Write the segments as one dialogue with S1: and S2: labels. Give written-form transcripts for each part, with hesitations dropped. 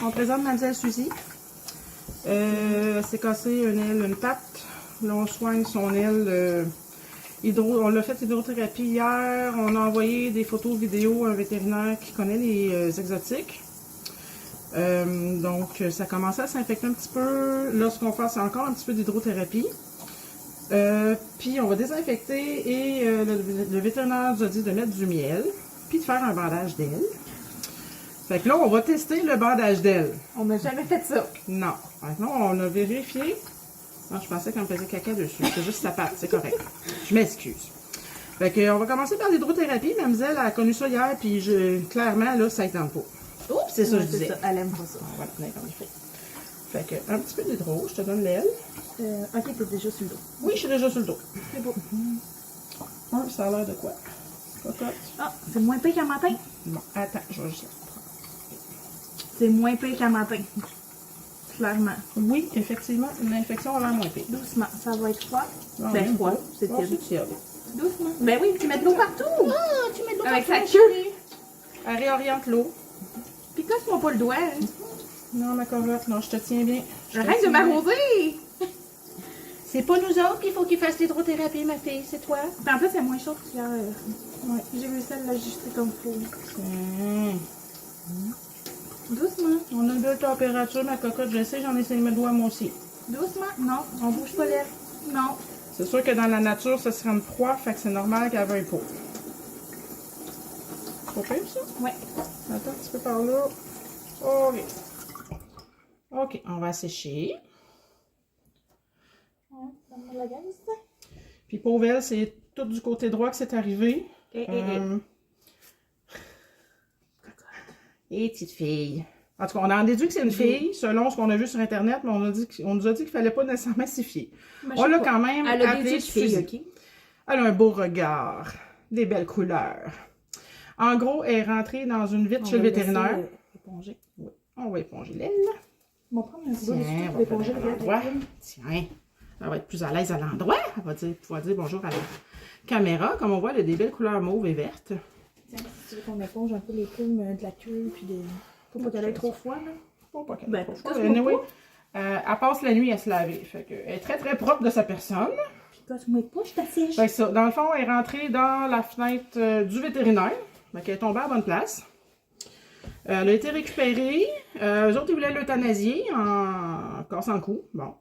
S1: On présente Mademoiselle Suzy. Elle s'est cassée une aile, une patte. Là, on soigne son aile. On l'a fait hydrothérapie hier. On a envoyé des photos vidéo à un vétérinaire qui connaît les exotiques. Donc, ça commençait à s'infecter un petit peu. Là, ce qu'on fait, c'est encore un petit peu d'hydrothérapie. Puis, on va désinfecter et le vétérinaire nous a dit de mettre du miel, puis de faire un bandage d'aile. Fait que là, on va tester le bandage d'aile.
S2: On n'a jamais fait ça.
S1: Non. Maintenant, on a vérifié. Non, je pensais qu'on me faisait caca dessus. C'est juste sa patte, c'est correct. Je m'excuse. Fait que, on va commencer par l'hydrothérapie. Mademoiselle a connu ça hier, puis clairement, là, ça dans le pot. Oups, c'est ça que je disais.
S2: Ça. Elle aime pas ça.
S1: On va le tenir comme il faut. Fait que, un petit peu d'hydro, je te donne l'aile.
S2: Ok, t'es déjà sur le dos.
S1: Oui, je suis déjà sur le dos.
S2: C'est beau.
S1: Ça a l'air de quoi? Cocotte.
S2: Ah, c'est moins pire qu'un matin.
S1: Bon, attends, je vais juste la prendre.
S2: C'est moins pire qu'un matin. Clairement.
S1: Oui, effectivement, une infection a l'air moins pire.
S2: Doucement, ça va être froid.
S1: Ah,
S2: Ben
S1: même
S2: froid,
S1: pas.
S2: c'est
S1: Ah,
S2: tiède.
S1: tiède.
S2: Doucement. Ben oui, tu mets de l'eau partout.
S1: Ah, tu mets de l'eau
S2: Avec sa
S1: partout.
S2: queue.
S1: Elle réoriente l'eau.
S2: Puis casse-moi pas le doigt. Hein.
S1: Non, ma cocotte, non, je te tiens bien.
S2: Arrête de m'arroser.
S1: C'est pas nous autres qu'il faut qu'il fasse l'hydrothérapie, ma fille, c'est toi.
S2: En plus, c'est moins chaud qu'hier.
S1: Ouais.
S2: J'ai réussi à l'ajuster comme il faut. Doucement.
S1: On a une belle température, ma cocotte, je sais, j'en ai essayé mes doigts moi aussi.
S2: Doucement. Non, on bouge pas l'air. Non.
S1: C'est sûr que dans la nature, ça se rend froid, fait que c'est normal qu'elle ait un pot. C'est pas pire, ça?
S2: Ouais.
S1: Attends un petit peu par là. OK. OK, on va sécher. Puis pauvre elle, c'est tout du côté droit que c'est arrivé. Et petite fille. En tout cas, on en déduit que c'est une fille, selon ce qu'on a vu sur Internet, mais on nous a dit qu'il fallait pas nécessairement s'y fier. On l'a quand même
S2: Elle a
S1: appelée
S2: des filles,
S1: Suzy.
S2: ok?
S1: Elle a un beau regard, des belles couleurs. En gros, elle est rentrée dans une vitre chez le vétérinaire.
S2: Éponger.
S1: Oui, on va éponger l'aile.
S2: On va prendre un peu
S1: Tiens, on va éponger l'endroit. Tiens, elle va être plus à l'aise à l'endroit. Elle va pouvoir dire bonjour à la caméra. Comme on voit, elle a des belles couleurs mauves et vertes.
S2: Tiens, si tu veux qu'on éponge un peu les plumes de la queue, puis des... Faut pas qu'elle ait trop froid, là.
S1: Faut pas qu'elle
S2: Ben,
S1: ait trop froid.
S2: casse-moi
S1: Anyway,
S2: pas.
S1: elle passe la nuit à se laver. Fait que, elle est très très propre de sa personne.
S2: Puis casse-moi pas, je t'assèche.
S1: Fait que ça, dans le fond, elle est rentrée dans la fenêtre du vétérinaire. Donc, elle est tombée à la bonne place. Elle a été récupérée. Eux autres, ils voulaient l'euthanasier en cassant le cou. Bon.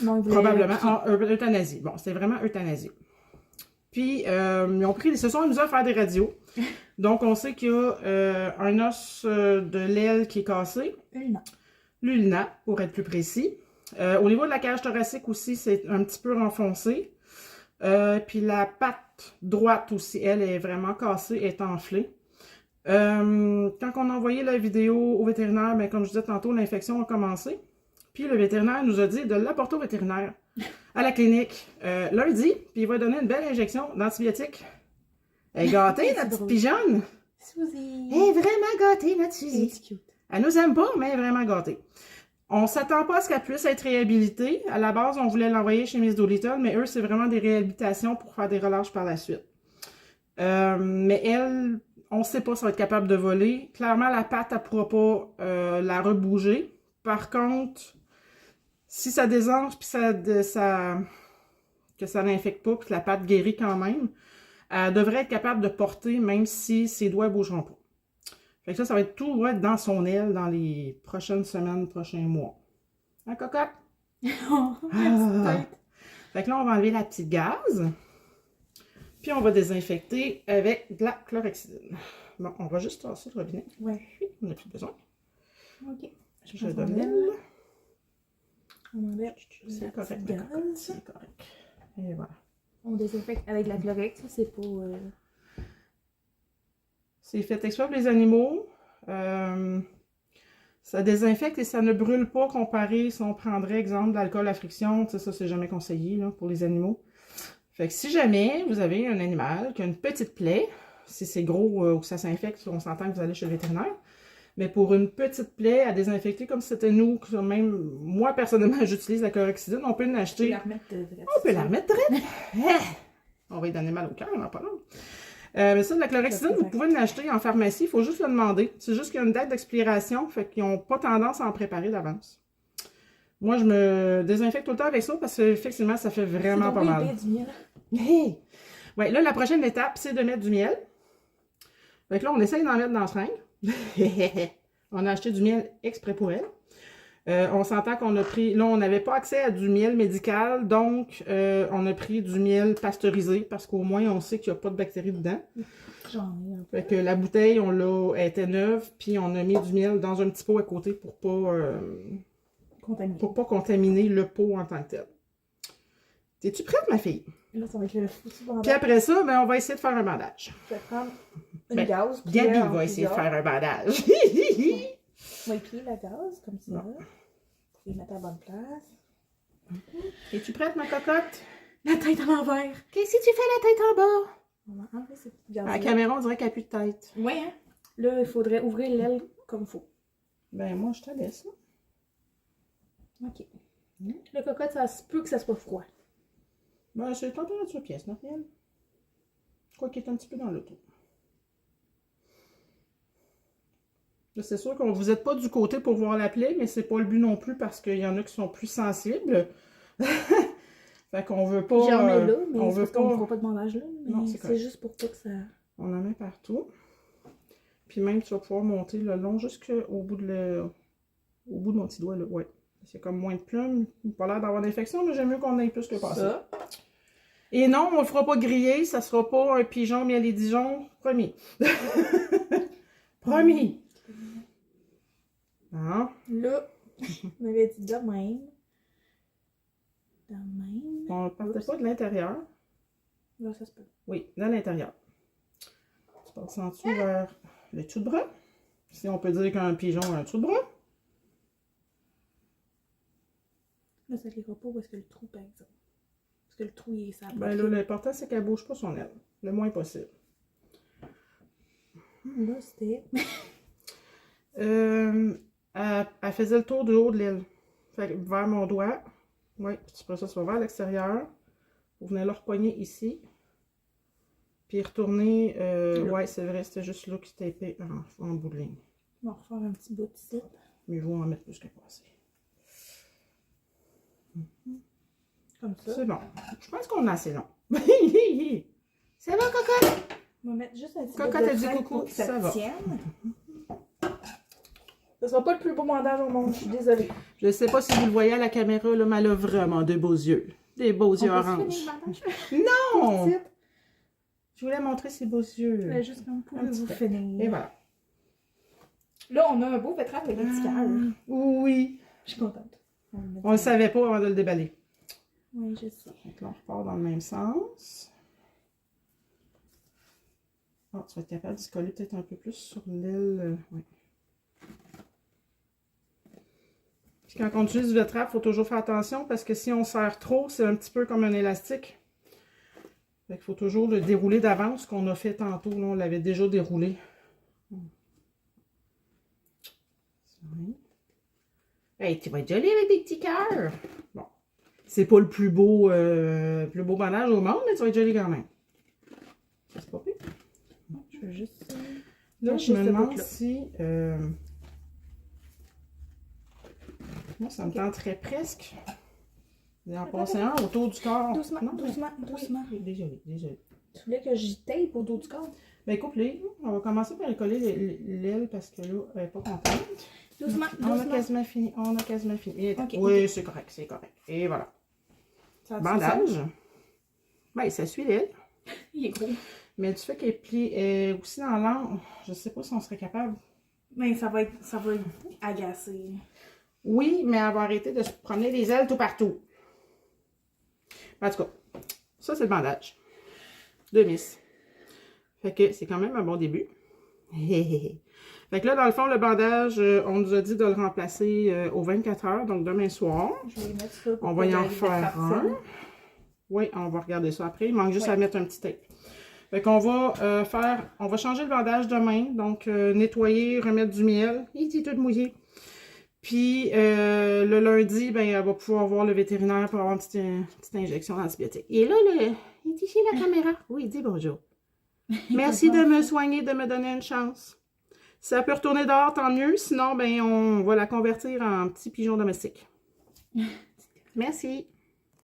S2: Non,
S1: Probablement en euthanasie. Bon, c'était vraiment euthanasie. Puis, ils se sont amusés à faire des radios. Donc, on sait qu'il y a un os de l'aile qui est cassé. L'ulna, pour être plus précis. Au niveau de la cage thoracique aussi, c'est un petit peu renfoncé. Puis la patte droite aussi, elle est vraiment cassée, est enflée. Quand on a envoyé la vidéo au vétérinaire, ben, comme je disais tantôt, l'infection a commencé. Puis le vétérinaire nous a dit de l'apporter au vétérinaire à la clinique lundi, puis il va donner une belle injection d'antibiotiques. Elle est gâtée, la petite pigeonne.
S2: Suzy.
S1: Elle est vraiment gâtée, notre Suzy.
S2: C'est cute.
S1: Elle nous aime pas, mais elle est vraiment gâtée. On s'attend pas à ce qu'elle puisse être réhabilitée. À la base, on voulait l'envoyer chez Miss Doolittle, mais eux, c'est vraiment des réhabilitations pour faire des relâches par la suite. Mais elle, on sait pas si elle va être capable de voler. Clairement, la patte, elle pourra pas la rebouger. Par contre, si ça désange, puis que ça n'infecte pas, puis que la patte guérit quand même, elle devrait être capable de porter, même si ses doigts ne bougeront pas. Fait que ça va être tout dans son aile dans les prochaines semaines, prochains mois. Hein, cocotte? Fait que là, on va enlever la petite gaz. Puis on va désinfecter avec de la chlorhexidine. Bon, on va juste tasser le robinet.
S2: Ouais.
S1: On n'a plus besoin.
S2: Ok.
S1: Je donne l'aile.
S2: On enlève.
S1: C'est correct. C'est correct. Et voilà.
S2: On désinfecte avec la chlorhexidine, ça c'est pas...
S1: C'est fait exprès pour les animaux. Ça désinfecte et ça ne brûle pas comparé si on prendrait, exemple, de l'alcool à friction. Ça, c'est jamais conseillé là, pour les animaux. Fait que si jamais vous avez un animal qui a une petite plaie, si c'est gros ou que ça s'infecte, on s'entend que vous allez chez le vétérinaire. Mais pour une petite plaie à désinfecter, comme c'était nous, même moi personnellement, j'utilise la chlorhexidine, on peut l'acheter.
S2: On peut la remettre
S1: On peut la remettre direct. On va lui donner mal au cœur, on n'a pas long. Mais ça, de la chlorhexidine, vous pouvez l'acheter en pharmacie, il faut juste le demander. C'est juste qu'il y a une date d'expiration, fait qu'ils n'ont pas tendance à en préparer d'avance. Moi, je me désinfecte tout le temps avec ça parce que effectivement, ça fait vraiment pas mal.
S2: Du miel.
S1: Hey! Ouais, là, la prochaine étape, c'est de mettre du miel. Fait que là, on essaye d'en mettre dans la seringue. On a acheté du miel exprès pour elle. On s'entend qu'on a pris... Là, on n'avait pas accès à du miel médical, donc on a pris du miel pasteurisé parce qu'au moins, on sait qu'il n'y a pas de bactéries dedans.
S2: J'en ai un peu.
S1: Fait que la bouteille, elle était neuve, puis on a mis du miel dans un petit pot à côté pour pas contaminer le pot en tant que tel. Es-tu prête, ma fille?
S2: Là, ça va être le foutu bandage.
S1: Puis après ça, ben, on va essayer de faire un bandage.
S2: Je vais prendre une gaz.
S1: Gabi va essayer de faire un bandage.
S2: On va épiler la gaz, comme ça. Bon. Je vais mettre à la bonne place.
S1: Es-tu prête, ma cocotte?
S2: La tête à l'envers.
S1: Qu'est-ce que tu fais la tête en bas?
S2: On va enlever cette petite gaz.
S1: À la caméra, on dirait qu'il n'y a plus de tête.
S2: Ouais, hein? Là, il faudrait ouvrir l'aile comme il faut.
S1: Ben, moi, je te laisse.
S2: OK. Le cocotte, ça se peut que ça soit froid.
S1: Ben, c'est température pièce, non, miel? Je crois qu'il est un petit peu dans l'auto. C'est sûr qu'on vous êtes pas du côté pour voir la plaie, mais c'est pas le but non plus parce qu'il y en a qui sont plus sensibles. Fait qu'on veut pas...
S2: J'en mets là, mais
S1: on
S2: c'est
S1: veut
S2: parce qu'on ne
S1: pas...
S2: fera pas de bandage là.
S1: Non,
S2: c'est juste pour pas que ça...
S1: On en met partout. Puis même, tu vas pouvoir monter le long jusqu'au bout de mon petit doigt, là. Ouais. C'est comme moins de plumes. Il n'a pas l'air d'avoir d'infection, mais j'aime mieux qu'on ait plus que passer.
S2: Ça.
S1: Et non, on ne le fera pas griller. Ça sera pas un pigeon miel et Dijon. Promis. Promis. Ah.
S2: Là, on avait dit de même. De même.
S1: On ne partait pas de l'intérieur.
S2: Là, ça se peut.
S1: Oui, de l'intérieur. Tu passes en dessous vers le dessous de bras. Si on peut dire qu'un pigeon a un dessous de bras.
S2: Là, ça n'ira pas où est-ce que le trou, par exemple. Parce que le trou, il est ça.
S1: Ben là, l'important, c'est qu'elle ne bouge pas son aile. Le moins possible.
S2: Là, c'était...
S1: Elle faisait le tour du haut de l'aile. Fait que vers mon doigt. Oui, puis après ça, ça va vers l'extérieur. Vous venez le repogner ici. Puis retourner. Ouais, c'est vrai, c'était juste là qui tapait en bout de ligne.
S2: On va refaire un petit bout ici.
S1: Mais je vais en mettre plus que passer.
S2: Comme ça.
S1: C'est bon. Je pense qu'on a assez long. C'est bon, cocotte?
S2: On va mettre juste un petit
S1: Cocotte
S2: bout
S1: a
S2: de
S1: dit
S2: feuille
S1: coucou,
S2: pour que
S1: ça
S2: ça
S1: va.
S2: tienne. Ce sera pas le plus beau bandage au monde, je suis désolée.
S1: Je sais pas si vous le voyez à la caméra, là, mais elle a vraiment de beaux yeux. Des beaux yeux
S2: On peut
S1: orange.
S2: finir le bandage?
S1: Non!
S2: Petite.
S1: Je voulais montrer ses beaux yeux.
S2: Ouais, juste comme pour
S1: Un petit
S2: vous
S1: peu.
S2: finir.
S1: Et voilà.
S2: Là, on a un beau pétrole avec des petits cœurs.
S1: Oui.
S2: Je suis contente.
S1: On le savait pas avant de le déballer.
S2: Oui, je sais.
S1: Donc là, on repart dans le même sens. Oh, tu vas être capable de se coller peut-être un peu plus sur l'aile. Oui. Puis quand on utilise du vertrap, il faut toujours faire attention parce que si on serre trop, c'est un petit peu comme un élastique. Fait qu'il faut toujours le dérouler d'avance, qu'on a fait tantôt. Là, on l'avait déjà déroulé. Oui. Hey, tu vas être jolie avec des petits cœurs. Bon. C'est pas le plus beau bandage au monde, mais tu vas être jolie quand même. Ça, c'est pas pire.
S2: Je veux juste...
S1: Là, je me demande si... moi, ça me tenterait presque d'en passer un autour du corps.
S2: Doucement,
S1: Non,
S2: doucement, doucement.
S1: Oui, désolé, désolé.
S2: Tu voulais que j'y tape au dos du corps?
S1: Ben, coupe-les. On va commencer par coller l'aile parce que là, elle n'est pas contente.
S2: Doucement,
S1: On a
S2: doucement.
S1: quasiment fini. On a quasiment fini. Et-
S2: Ok,
S1: oui,
S2: ok.
S1: c'est correct, c'est correct. Et voilà.
S2: Ça
S1: Bandage. Ben, ça suit l'aile.
S2: Il est gros.
S1: Mais du fait qu'elle est pliée aussi dans l'angle, je sais pas si on serait capable.
S2: Mais ça va être agacé.
S1: Oui, mais elle va arrêter de se promener les ailes tout partout. En tout cas, ça c'est le bandage. De Miss. Fait que c'est quand même un bon début. Fait que là, dans le fond, le bandage, on nous a dit de le remplacer aux 24 heures, donc demain soir.
S2: Je vais mettre ça pour
S1: On va y
S2: pas
S1: en
S2: que
S1: faire un. Oui, on va regarder ça après. Il manque juste
S2: Ouais.
S1: à mettre un petit tape. Fait qu'on va on va changer le bandage demain. Donc, nettoyer, remettre du miel. Il est tout mouillé. Puis, le lundi, ben, elle va pouvoir voir le vétérinaire pour avoir une petite injection d'antibiotiques. Et là, il est ici la caméra. Oui, dis bonjour. Merci de me soigner, de me donner une chance. Si ça peut retourner dehors, tant mieux. Sinon, ben, on va la convertir en petit pigeon domestique. Merci.